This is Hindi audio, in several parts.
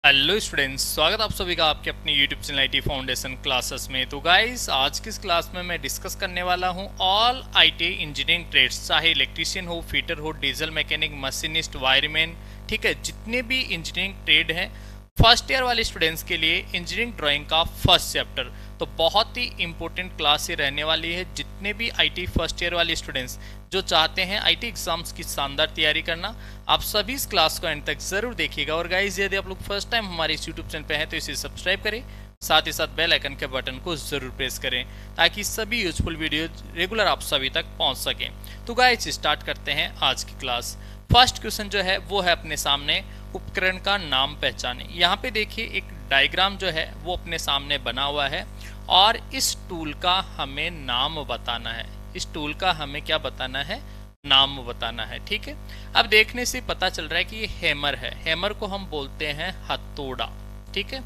हेलो स्टूडेंट्स, स्वागत आप सभी का आपके अपनी YouTube channel IT foundation classes में। तो गाइस, आज की इस क्लास में मैं डिस्कस करने वाला हूं ऑल आईटी इंजीनियरिंग ट्रेड्स, चाहे इलेक्ट्रीशियन हो, फिटर हो, डीजल मैकेनिक, मशीनिस्ट, वायरमैन, ठीक है, जितने भी इंजीनियरिंग ट्रेड हैं फर्स्ट ईयर वाले स्टूडेंट्स के लिए इंजीनियरिंग ड्राइंग का फर्स्ट चैप्टर तो बहुत ही इंपॉर्टेंट क्लास ये रहने वाली है। जितने भी आईटी फर्स्ट ईयर वाले स्टूडेंट्स जो चाहते हैं आईटी एग्जाम्स की शानदार तैयारी करना, आप सभी इस क्लास को एंड तक जरूर देखिएगा। और गाइज, यदि आप लोग फर्स्ट टाइम हमारे इस यूट्यूब चैनल पे हैं तो इसे सब्सक्राइब करें, साथ ही साथ बेल आइकन के बटन को जरूर प्रेस करें ताकि सभी यूजफुल वीडियो रेगुलर आप सभी तक पहुंच सकें। तो गाइज, स्टार्ट करते हैं आज की क्लास। फर्स्ट क्वेश्चन जो है वो है अपने सामने उपकरण का नाम पहचाने। यहाँ पे देखिए एक डायग्राम जो है वो अपने सामने बना हुआ है और इस टूल का हमें नाम बताना है। इस टूल का हमें क्या बताना है? नाम बताना है। ठीक है, अब देखने से पता चल रहा है कि ये हैमर है। हैमर को हम बोलते हैं हथौड़ा। ठीक है,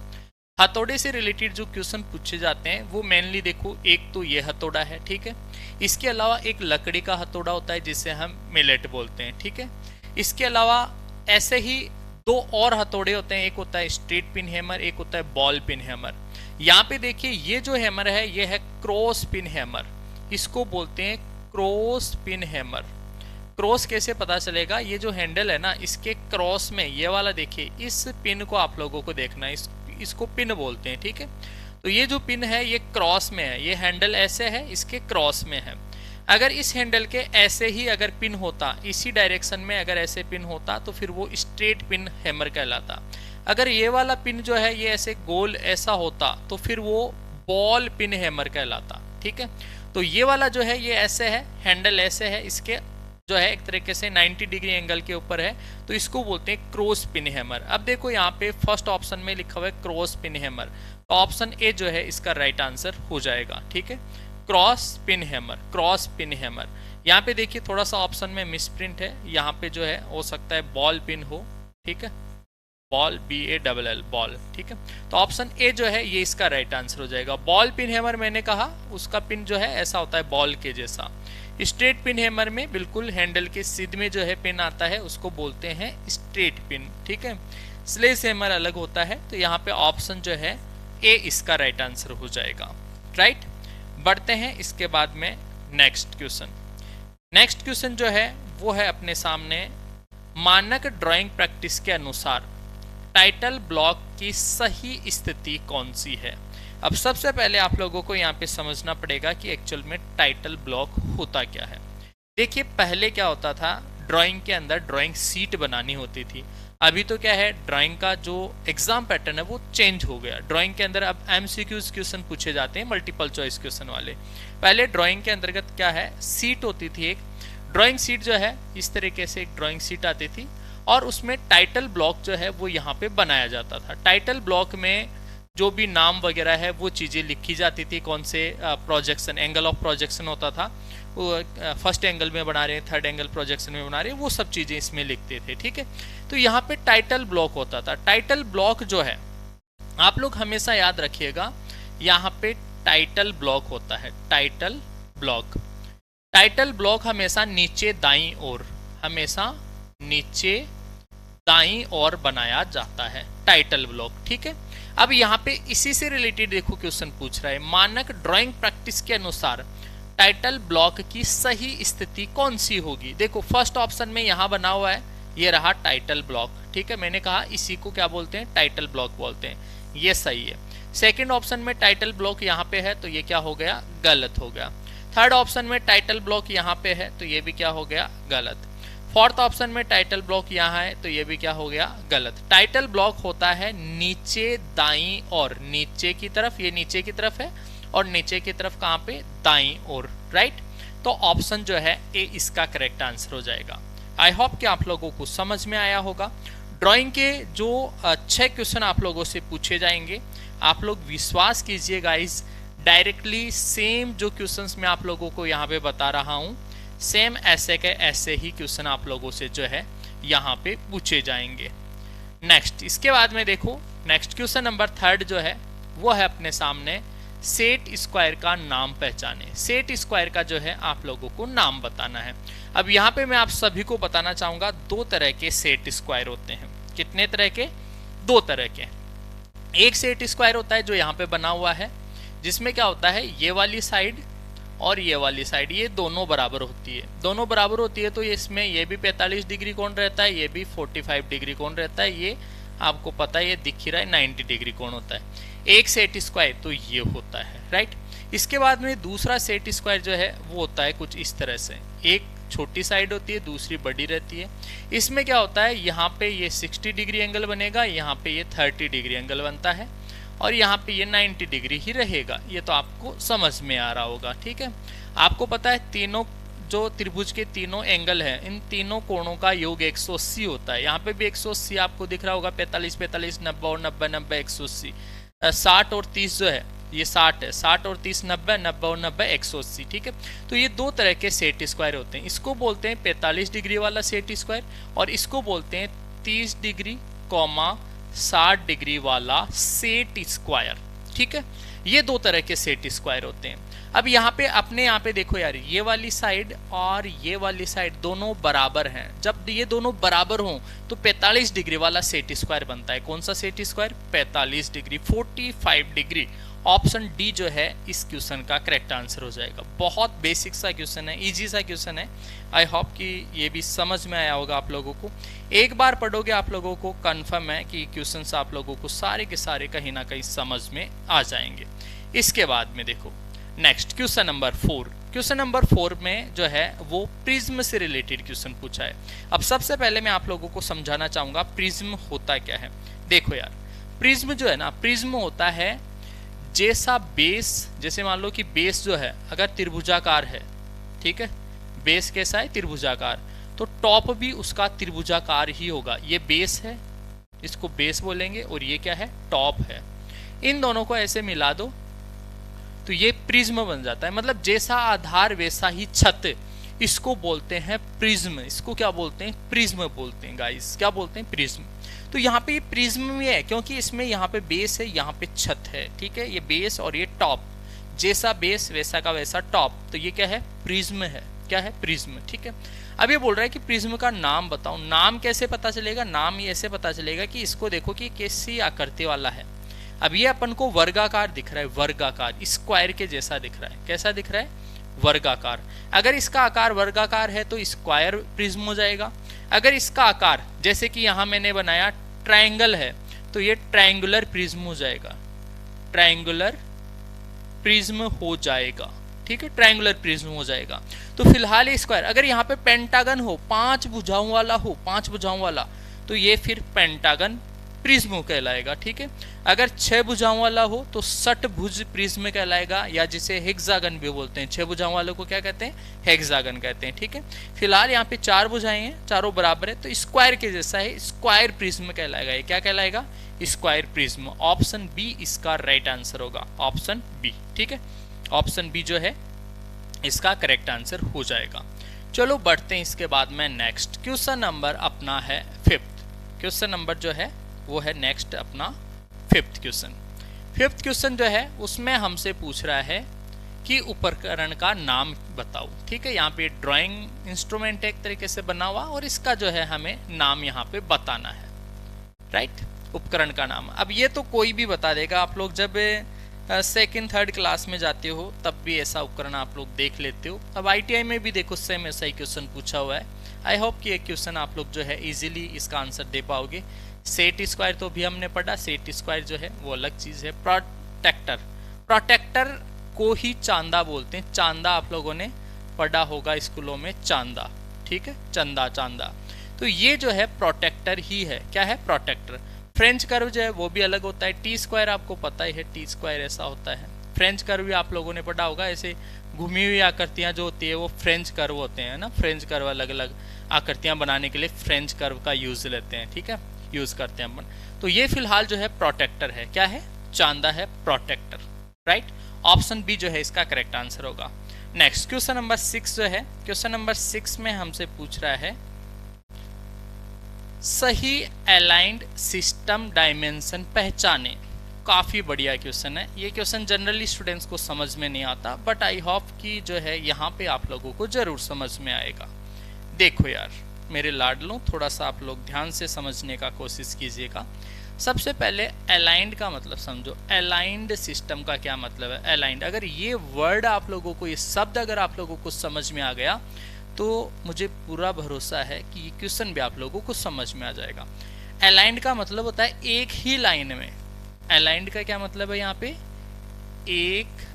हथौड़े से रिलेटेड जो क्वेश्चन पूछे जाते हैं वो मेनली देखो, एक तो ये हथौड़ा है। ठीक है, इसके अलावा एक लकड़ी का हथौड़ा होता है जिसे हम मिलेट बोलते हैं। ठीक है, इसके अलावा ऐसे ही दो और हथौड़े होते हैं, एक होता है स्ट्रेट पिन हैमर, एक होता है बॉल पिन हैमर। यहाँ पे देखिए ये जो हैमर है ये है क्रॉस पिन हैमर, इसको बोलते हैं क्रॉस पिन हैमर। क्रॉस कैसे पता चलेगा? ये जो हैंडल है ना, इसके क्रॉस में ये वाला देखिए, इस पिन को आप लोगों को देखना है, इसको पिन बोलते हैं। ठीक है, तो ये जो पिन है ये क्रॉस में है, ये हैंडल ऐसे है, इसके क्रॉस में है। अगर इस हैंडल के ऐसे ही अगर पिन होता, इसी डायरेक्शन में अगर ऐसे पिन होता तो फिर वो स्ट्रेट पिन हैमर कहलाता। अगर ये वाला पिन जो है ये ऐसे गोल ऐसा होता तो फिर वो बॉल पिन हैमर कहलाता। ठीक है, तो ये वाला जो है ये ऐसे है, हैंडल ऐसे है, इसके जो है एक तरीके से 90 डिग्री एंगल के ऊपर है, तो इसको बोलते हैं क्रॉस पिन हैमर। अब देखो यहाँ पे फर्स्ट ऑप्शन में लिखा हुआ है क्रॉस पिन हैमर, तो ऑप्शन ए जो है इसका राइट आंसर हो जाएगा। ठीक है, cross pin hammer, cross pin hammer. यहाँ पे देखिए थोड़ा सा ऑप्शन में मिसप्रिंट है, यहाँ पे जो है हो सकता है बॉल पिन हो। ठीक है, बॉल BALL बॉल। ठीक है, तो ऑप्शन ए जो है ये इसका राइट आंसर हो जाएगा। बॉल पिन हैमर मैंने कहा उसका पिन जो है ऐसा होता है बॉल के जैसा। स्ट्रेट पिन हैमर में बिल्कुल हैंडल के सीध में जो है पिन आता है उसको बोलते हैं स्ट्रेट पिन। ठीक है, स्लेश हैमर अलग होता है, तो यहाँ पे ऑप्शन जो है ए इसका राइट आंसर हो जाएगा। राइट, बढ़ते हैं इसके बाद में नेक्स्ट क्वेश्चन। नेक्स्ट क्वेश्चन जो है वो है अपने सामने, मानक ड्राइंग प्रैक्टिस के अनुसार टाइटल ब्लॉक की सही स्थिति कौन सी है? अब सबसे पहले आप लोगों को यहाँ पे समझना पड़ेगा कि एक्चुअल में टाइटल ब्लॉक होता क्या है। देखिए पहले क्या होता था, ड्राइंग के अंदर ड्राइंग सीट बनानी होती थी। अभी तो क्या है, ड्राइंग का जो एग्जाम पैटर्न है वो चेंज हो गया। ड्राइंग के अंदर अब MCQs क्वेश्चन पूछे जाते हैं, मल्टीपल चॉइस क्वेश्चन वाले। पहले ड्राइंग के अंतर्गत क्या है, सीट होती थी एक ड्राइंग सीट जो है, इस तरीके से एक ड्राइंग सीट आती थी और उसमें टाइटल ब्लॉक जो है वो यहाँ पे बनाया जाता था। टाइटल ब्लॉक में जो भी नाम वगैरह है वो चीज़ें लिखी जाती थी, कौन से प्रोजेक्शन, एंगल ऑफ प्रोजेक्शन होता था, वो फर्स्ट एंगल में बना रहे हैं, थर्ड एंगल प्रोजेक्शन में बना रहे हैं, वो सब चीज़ें इसमें लिखते थे। ठीक है, तो यहाँ पे टाइटल ब्लॉक होता था। टाइटल ब्लॉक जो है आप लोग हमेशा याद रखिएगा, यहाँ पे टाइटल ब्लॉक होता है। टाइटल ब्लॉक, टाइटल ब्लॉक हमेशा नीचे दाईं ओर, हमेशा नीचे दाईं ओर बनाया जाता है टाइटल ब्लॉक। ठीक है, अब यहाँ पे इसी से रिलेटेड देखो क्वेश्चन पूछ रहा है, मानक ड्राइंग प्रैक्टिस के अनुसार टाइटल ब्लॉक की सही स्थिति कौन सी होगी? देखो फर्स्ट ऑप्शन में यहाँ बना हुआ है, ये रहा टाइटल ब्लॉक। ठीक है, मैंने कहा इसी को क्या बोलते हैं, टाइटल ब्लॉक बोलते हैं, ये सही है। सेकेंड ऑप्शन में टाइटल ब्लॉक यहाँ पे है तो ये क्या हो गया, गलत हो गया। थर्ड ऑप्शन में टाइटल ब्लॉक यहाँ पे है तो ये भी क्या हो गया, गलत। फोर्थ ऑप्शन में टाइटल ब्लॉक यहाँ है तो ये भी क्या हो गया, गलत। टाइटल ब्लॉक होता है नीचे दाईं और, नीचे की तरफ, ये नीचे की तरफ है और नीचे की तरफ कहाँ पे, दाईं ओर। राइट, तो ऑप्शन जो है ए इसका करेक्ट आंसर हो जाएगा। आई होप कि आप लोगों को समझ में आया होगा। ड्राइंग के जो 6 क्वेश्चन आप लोगों से पूछे जाएंगे, आप लोग विश्वास कीजिए गाइज, डायरेक्टली सेम जो क्वेश्चंस मैं आप लोगों को यहाँ पे बता रहा हूँ, सेम ऐसे के ऐसे ही क्वेश्चन आप लोगों से जो है यहाँ पे पूछे जाएंगे। नेक्स्ट, इसके बाद में देखो नेक्स्ट क्वेश्चन नंबर 3 जो है वो है अपने सामने, सेट स्क्वायर का नाम पहचाने। सेट स्क्वायर का जो है आप लोगों को नाम बताना है। अब यहाँ पे मैं आप सभी को बताना चाहूंगा, 2 तरह के सेट स्क्वायर होते हैं। कितने तरह के? दो तरह के हैं। एक सेट स्क्वायर होता है जो यहाँ पे बना हुआ है, जिसमें क्या होता है ये वाली साइड और ये वाली साइड ये दोनों बराबर होती है। दोनों बराबर होती है तो इसमें ये भी 45 डिग्री कोण रहता है, ये भी 45 डिग्री कोण रहता है। ये आपको पता है, ये दिख ही रहा है 90 डिग्री कोण होता है। एक सेट स्क्वायर तो ये होता है, राइट। इसके बाद में दूसरा सेट स्क्वायर जो है वो होता है कुछ इस तरह से, एक छोटी साइड होती है, दूसरी बड़ी रहती है। इसमें क्या होता है, यहाँ पे ये 60 डिग्री एंगल बनेगा, यहाँ पे ये 30 डिग्री एंगल बनता है और यहाँ पे ये 90 डिग्री ही रहेगा। ये तो आपको समझ में आ रहा होगा, ठीक है। आपको पता है तीनों जो त्रिभुज के तीनों एंगल हैं, इन तीनों कोणों का योग 180 होता है। यहाँ पे भी 180 आपको दिख रहा होगा, 45 45 90 और 90 90 180, 60 और 30 जो है ये 60 है, 60 और 30 90 90 और 90 180, ठीक है। तो ये दो तरह के सेट स्क्वायर होते हैं। इसको बोलते हैं 45 डिग्री वाला सेट स्क्वायर और इसको बोलते हैं 30 डिग्री 60 डिग्री वाला सेट स्क्वायर, ठीक है। ये दो तरह के सेट स्क्वायर होते हैं। अब यहाँ पे अपने यहाँ पे देखो यार, ये वाली साइड और ये वाली साइड दोनों बराबर हैं। जब ये दोनों बराबर हों तो 45 डिग्री वाला सेट स्क्वायर बनता है। कौन सा set square? 45 degree, 45 degree. Option D जो है इस क्वेश्चन का करेक्ट आंसर हो जाएगा। बहुत बेसिक सा क्वेश्चन है, इजी सा क्वेश्चन है। आई होप कि ये भी समझ में आया होगा आप लोगों को। एक बार पढ़ोगे आप लोगों को कंफर्म है कि क्वेश्चन आप लोगों को सारे के सारे कहीं ना कहीं समझ में आ जाएंगे। इसके बाद में देखो next question number 4। Question number 4 में जो है वो प्रिज्म से रिलेटेड क्वेश्चन पूछा है। अब सबसे पहले मैं आप लोगों को समझाना चाहूंगा प्रिज्म होता क्या है। देखो यार, प्रिज्म जो है ना, प्रिज्म होता है जैसा बेस, जैसे मान लो कि बेस जो है अगर त्रिभुजाकार है, ठीक है, बेस कैसा है? त्रिभुजाकार, तो टॉप भी उसका त्रिभुजाकार ही होगा। ये बेस है, इसको बेस बोलेंगे, और ये क्या है? टॉप है। इन दोनों को ऐसे मिला दो तो ये प्रिज्म बन जाता है। मतलब जैसा आधार वैसा ही छत, इसको बोलते हैं प्रिज्म। इसको क्या बोलते हैं? प्रिज्म बोलते हैं गाइस। क्या बोलते हैं? प्रिज्म। तो यहाँ पे ये प्रिज्म में है क्योंकि इसमें यहाँ पे बेस है, यहाँ पे छत है, ठीक है। ये बेस और ये टॉप, जैसा बेस वैसा का वैसा टॉप, तो ये क्या है? प्रिज्म है। क्या है? प्रिज्म, ठीक है। अब ये बोल रहा है कि प्रिज्म का नाम बताओ। नाम कैसे पता चलेगा? नाम ये ऐसे पता चलेगा कि इसको देखो कि कैसी आकृति वाला है। अब ये अपन को वर्गाकार दिख रहा है, वर्गाकार, स्क्वायर के जैसा दिख रहा है। कैसा दिख रहा है? वर्गाकार। अगर इसका आकार वर्गाकार है तो स्क्वायर प्रिज्म हो जाएगा। अगर इसका आकार जैसे कि यहां मैंने बनाया ट्रायंगल है तो ये ट्रायंगुलर प्रिज्म हो जाएगा। ट्रायंगुलर प्रिज्म हो जाएगा, ठीक है, ट्रायंगुलर प्रिज्म हो जाएगा। तो फिलहाल ये स्क्वायर। अगर यहाँ पे पेंटागन हो, 5 भुजाओं वाला हो, 5 भुजाओं वाला, तो ये फिर पेंटागन प्रिज्म कहलाएगा, ठीक है। अगर 6 भुजाओं वाला हो तो षटभुज प्रिज्म कहलाएगा, या जिसे हेक्सागन भी बोलते हैं। 6 भुजाओं वालों को क्या कहते हैं? हेक्सागन कहते हैं, ठीक है। फिलहाल यहाँ पे 4 भुजाएं हैं, चारों बराबर है, तो स्क्वायर के जैसा है, स्क्वायर प्रिज्म कहलाएगा। ये क्या कहलाएगा? Square prism. ऑप्शन बी इसका राइट आंसर होगा, ऑप्शन बी, ठीक है। ऑप्शन बी जो है इसका करेक्ट आंसर हो जाएगा। चलो बढ़ते हैं इसके बाद में नेक्स्ट क्वेश्चन नंबर अपना है 5th। क्वेश्चन नंबर जो है वो है नेक्स्ट अपना 5th क्वेश्चन। 5th क्वेश्चन जो है उसमें हमसे पूछ रहा है कि उपकरण का नाम बताओ, ठीक है। यहाँ पे ड्राइंग इंस्ट्रूमेंट एक तरीके से बना हुआ और इसका जो है हमें नाम यहाँ पे बताना है, राइट। उपकरण का नाम। अब ये तो कोई भी बता देगा। आप लोग जब 2nd 3rd क्लास में जाते हो तब भी ऐसा उपकरण आप लोग देख लेते हो। अब ITI में भी देखो सेम ऐसा ही क्वेश्चन पूछा हुआ है। आई होप कि ये क्वेश्चन आप लोग जो है इजीली इसका आंसर दे पाओगे। सेट स्क्वायर तो भी हमने पढ़ा, सेट स्क्वायर जो है वो अलग चीज है। प्रोटेक्टर, प्रोटेक्टर को ही चांदा बोलते हैं। चांदा आप लोगों ने पढ़ा होगा स्कूलों में, चांदा, ठीक है, चंदा, चांदा। तो ये जो है प्रोटेक्टर ही है। क्या है? प्रोटेक्टर। फ्रेंच कर्व जो है वो भी अलग होता है। टी स्क्वायर आपको पता ही है, टी स्क्वायर ऐसा होता है। फ्रेंच कर्व भी आप लोगों ने पढ़ा होगा। ऐसे घूमी हुई आकृतियां जो होती है वो फ्रेंच कर्व होते हैं ना। फ्रेंच कर्व अलग अलग आकृतियां बनाने के लिए फ्रेंच कर्व का यूज लेते हैं, ठीक है, यूज करते हैं अपन। तो ये फिलहाल जो है प्रोटेक्टर है। क्या है? चांदा है, प्रोटेक्टर, राइट। ऑप्शन बी जो है इसका करेक्ट आंसर होगा। नेक्स्ट क्वेश्चन नंबर 6 जो है, क्वेश्चन नंबर 6 में हमसे पूछ रहा है सही अलाइंड सिस्टम डायमेंशन पहचाने। काफी बढ़िया क्वेश्चन है। ये क्वेश्चन जनरली स्टूडेंट्स को समझ में नहीं आता, बट आई होप कि जो है यहाँ पे आप लोगों को जरूर समझ में आएगा। देखो यार मेरे लाडलों, थोड़ा सा आप लोग ध्यान से समझने का कोशिश कीजिएगा। सबसे पहले अलाइंड का मतलब समझो। अलाइंड सिस्टम का क्या मतलब है? अलाइंड, अगर ये वर्ड आप लोगों को, ये शब्द अगर आप लोगों को समझ में आ गया तो मुझे पूरा भरोसा है कि ये क्वेश्चन भी आप लोगों को समझ में आ जाएगा। अलाइंड का मतलब होता है एक ही लाइन में। अलाइंड का क्या मतलब है यहाँ पे? एक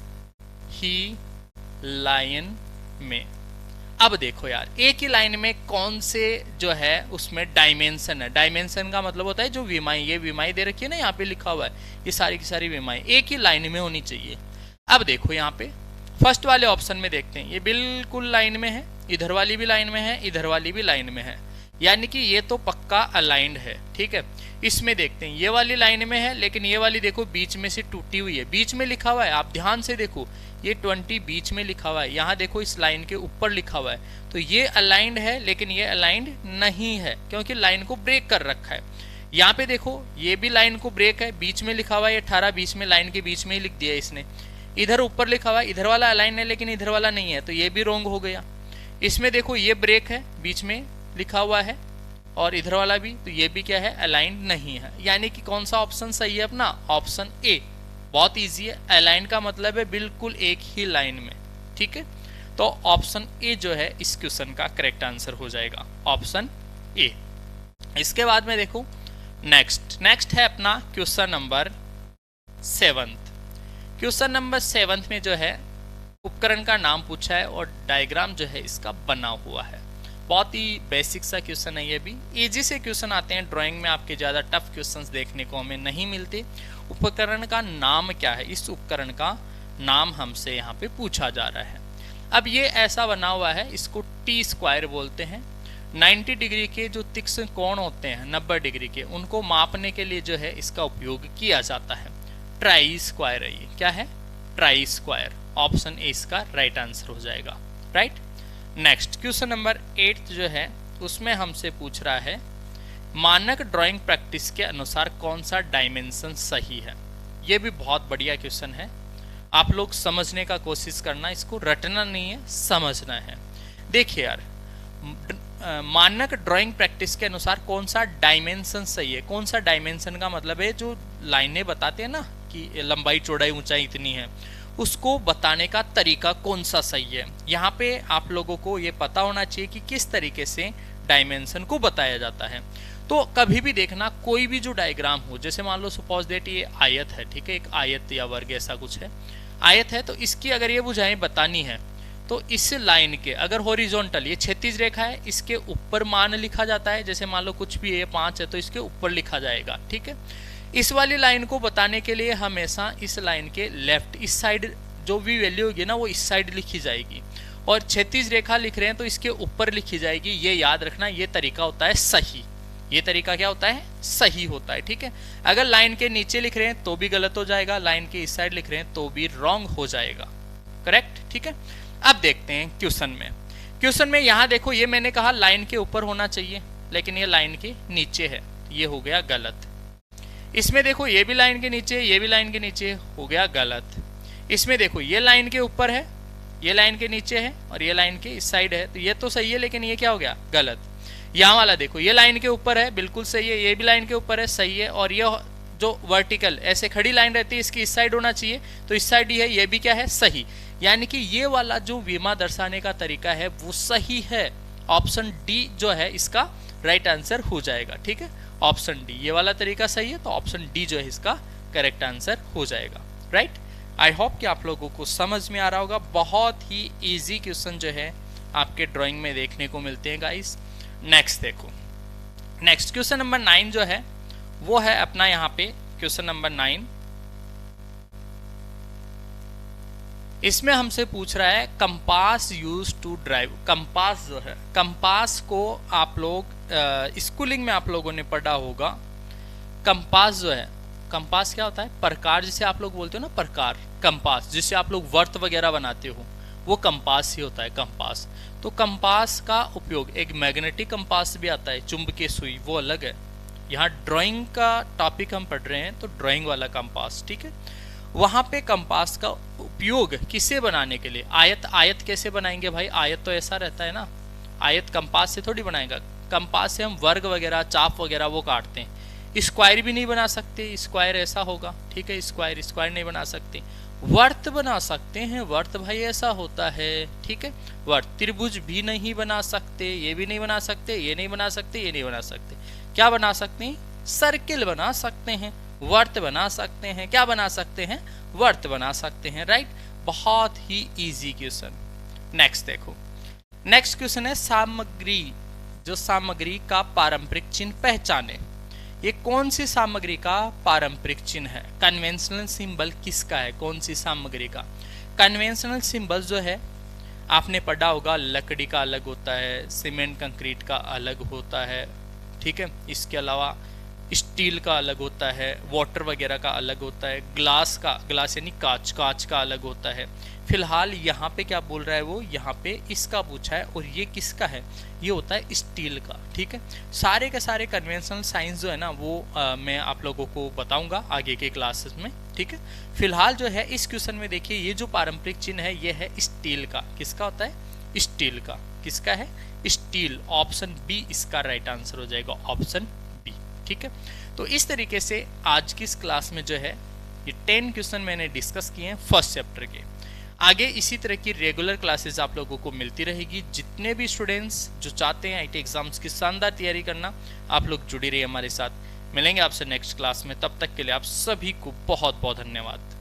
ही लाइन में। अब देखो यार, एक ही लाइन में कौन से जो है उसमें डायमेंशन है। डायमेंशन का मतलब होता है जो विमाई, ये विमाई दे रखी है ना, यहाँ पे लिखा हुआ है, ये सारी की सारी विमाई एक ही लाइन में होनी चाहिए। अब देखो यहाँ पे फर्स्ट वाले ऑप्शन में देखते हैं, ये बिल्कुल लाइन में है, इधर वाली भी लाइन में है, इधर वाली भी लाइन में है, यानी कि ये तो पक्का अलाइंड है। ठीक है, इसमें देखते हैं, ये वाली लाइन में है लेकिन ये वाली देखो बीच में से टूटी हुई है, बीच में लिखा हुआ है, आप ध्यान से देखो ये 20 बीच में लिखा हुआ है, यहाँ देखो इस लाइन के ऊपर लिखा हुआ है, तो ये अलाइंड है लेकिन ये अलाइंड नहीं है क्योंकि लाइन को ब्रेक कर रखा है। यहाँ पे देखो ये भी लाइन को ब्रेक है, बीच में लिखा हुआ है 18, बीच में लाइन के बीच में ही लिख दिया इसने। इधर ऊपर लिखा हुआ है, इधर वाला अलाइन है लेकिन इधर वाला नहीं है, तो ये भी रॉन्ग हो गया। इसमें देखो ये ब्रेक है, बीच में लिखा हुआ है, और इधर वाला भी, तो ये भी क्या है? अलाइंड नहीं है। यानी कि कौन सा ऑप्शन सही है अपना? Option A. बहुत इजी है, अलाइंड का मतलब है बिल्कुल एक ही लाइन में। ठीक है, तो ऑप्शन ए जो है इस क्वेश्चन का करेक्ट आंसर हो जाएगा, ऑप्शन ए। इसके बाद में देखो नेक्स्ट है अपना क्वेश्चन नंबर 7। क्वेश्चन नंबर 7 में जो है उपकरण का नाम पूछा है और डायग्राम जो है इसका बना हुआ है। बहुत ही बेसिक सा क्वेश्चन है, ये भी इजी से क्वेश्चन आते हैं ड्राइंग में, आपके ज़्यादा टफ क्वेश्चंस देखने को हमें नहीं मिलते। उपकरण का नाम क्या है? इस उपकरण का नाम हमसे यहाँ पे पूछा जा रहा है। अब ये ऐसा बना हुआ है, इसको टी स्क्वायर बोलते हैं। 90 डिग्री के जो तीक्ष्ण कोण होते हैं 90 डिग्री के, उनको मापने के लिए जो है इसका उपयोग किया जाता है। ट्राई स्क्वायर है ये, क्या है? Try square. ऑप्शन ए इसका राइट आंसर हो जाएगा, राइट। नेक्स्ट क्वेश्चन नंबर 8 जो है उसमें हमसे पूछ रहा है मानक ड्राइंग प्रैक्टिस के अनुसार कौन सा डायमेंशन सही है। ये भी बहुत बढ़िया क्वेश्चन है, आप लोग समझने का कोशिश करना, इसको रटना नहीं है, समझना है। देखिए यार, मानक ड्राइंग प्रैक्टिस के अनुसार कौन सा डायमेंशन सही है। कौन सा डायमेंशन का मतलब है जो लाइनें बताते हैं ना कि लंबाई चौड़ाई ऊंचाई इतनी है, उसको बताने का तरीका कौन सा सही है। यहाँ पे आप लोगों को ये पता होना चाहिए कि किस तरीके से डायमेंशन को बताया जाता है। तो कभी भी देखना, कोई भी जो डायग्राम हो, जैसे मान लो सपोज दैट ये आयत है, ठीक है, एक आयत या वर्ग ऐसा कुछ है, आयत है, तो इसकी अगर ये बुझाएं बतानी है तो इस लाइन के अगर हॉरिजॉन्टल, ये क्षैतिज रेखा है, इसके ऊपर मान लिखा जाता है। जैसे मान लो कुछ भी है 5 है तो इसके ऊपर लिखा जाएगा, ठीक है। इस वाली लाइन को बताने के लिए हमेशा इस लाइन के लेफ्ट, इस साइड जो भी वैल्यू होगी ना वो इस साइड लिखी जाएगी, और क्षैतिज रेखा लिख रहे हैं तो इसके ऊपर लिखी जाएगी। ये याद रखना, ये तरीका होता है सही। ये तरीका क्या होता है? सही होता है, ठीक है। अगर लाइन के नीचे लिख रहे हैं तो भी गलत हो जाएगा, लाइन के इस साइड लिख रहे हैं तो भी रॉन्ग हो जाएगा, करेक्ट, ठीक है। अब देखते हैं क्वेश्चन में। क्वेश्चन में यहाँ देखो, ये मैंने कहा लाइन के ऊपर होना चाहिए, लेकिन ये लाइन के नीचे है, ये हो गया गलत। इसमें देखो ये भी लाइन के नीचे, ये भी लाइन के नीचे, हो गया गलत। इसमें देखो ये लाइन के ऊपर है, ये लाइन के नीचे है, और ये लाइन के इस साइड है, तो ये तो सही है, लेकिन ये क्या हो गया? गलत। यहाँ वाला देखो, ये लाइन के ऊपर है, बिल्कुल सही है, ये भी लाइन के ऊपर है, सही है, और ये जो वर्टिकल ऐसे खड़ी लाइन रहती है इसकी इस साइड होना चाहिए, तो इस साइड ही है, ये भी क्या है? सही। यानी कि ये वाला जो विमा दर्शाने का तरीका है वो सही है। ऑप्शन डी जो है इसका राइट आंसर हो जाएगा, ठीक है। ऑप्शन डी, ये वाला तरीका सही है, तो ऑप्शन डी जो है इसका करेक्ट आंसर हो जाएगा, राइट। आई होप कि आप लोगों को समझ में आ रहा होगा। बहुत ही इजी क्वेश्चन जो है आपके ड्राइंग में देखने को मिलते हैं गाइस। नेक्स्ट देखो, नेक्स्ट क्वेश्चन नंबर 9 जो है वो है अपना यहाँ पे क्वेश्चन नंबर 9। इसमें हमसे पूछ रहा है compass use to drive. Compass जो है, कंपास को आप लोग स्कूलिंग में आप लोगों ने पढ़ा होगा। कंपास जो है, कंपास क्या होता है? प्रकार, जिसे आप लोग बोलते हो ना प्रकार, कंपास, जिससे आप लोग वर्त वगैरह बनाते हो, वो कंपास ही होता है, कंपास। तो कंपास का उपयोग, एक मैग्नेटिक कंपास भी आता है, चुंबकीय सुई, वो अलग है। यहाँ ड्राइंग का टॉपिक हम पढ़ रहे हैं, तो ड्राइंग वाला कंपास, ठीक है। वहाँ पे कंपास का उपयोग किसे बनाने के लिए? आयत। आयत कैसे बनाएंगे भाई? आयत तो ऐसा रहता है ना, आयत कंपास से थोड़ी बनाएगा। कंपास से हम वर्ग वगैरह, चाप वगैरह वो काटते हैं। स्क्वायर भी नहीं बना सकते, स्क्वायर ऐसा होगा, ठीक है, स्क्वायर स्क्वायर नहीं बना सकते। वर्त बना सकते हैं, वर्त भाई ऐसा होता है, ठीक है। वर्त, त्रिभुज भी नहीं बना सकते, ये भी नहीं बना सकते, ये नहीं बना सकते, ये नहीं बना सकते। क्या बना सकते हैं? सर्किल बना सकते हैं, वर्त बना सकते हैं, क्या बना सकते हैं? वर्त बना सकते हैं, राइट। बहुत ही इजी क्वेश्चन। नेक्स्ट देखो, नेक्स्ट क्वेश्चन है सामग्री, जो सामग्री का पारंपरिक चिन्ह पहचाने। ये कौन सी सामग्री का पारंपरिक चिन्ह है? कन्वेंशनल सिंबल किसका है? कौन सी सामग्री का? कन्वेंशनल सिंबल जो है आपने पढ़ा होगा, लकड़ी का अलग होता है, सीमेंट कंक्रीट का अलग होता है, ठीक है। इसके अलावा स्टील का अलग होता है, वाटर वगैरह का अलग होता है, ग्लास का, ग्लास यानी कांच, कांच का अलग होता है। फिलहाल यहाँ पे क्या बोल रहा है वो, यहाँ पे इसका पूछा है, और ये किसका है? ये होता है स्टील का, ठीक है। सारे के सारे कन्वेंशनल साइंस जो है ना वो मैं आप लोगों को बताऊंगा आगे के क्लासेस में, ठीक है। फिलहाल जो है इस क्वेश्चन में देखिए, ये जो पारंपरिक चिन्ह है ये है स्टील का। किसका होता है? स्टील का। किसका है? स्टील। ऑप्शन बी इसका राइट आंसर हो जाएगा, ऑप्शन बी, ठीक है। तो इस तरीके से आज की इस क्लास में जो है ये 10 क्वेश्चन मैंने डिस्कस किए हैं फर्स्ट चैप्टर के। आगे इसी तरह की रेगुलर क्लासेस आप लोगों को मिलती रहेगी। जितने भी स्टूडेंट्स जो चाहते हैं आईटी एग्जाम्स की शानदार तैयारी करना, आप लोग जुड़ी रहिए हमारे साथ। मिलेंगे आपसे नेक्स्ट क्लास में, तब तक के लिए आप सभी को बहुत बहुत धन्यवाद।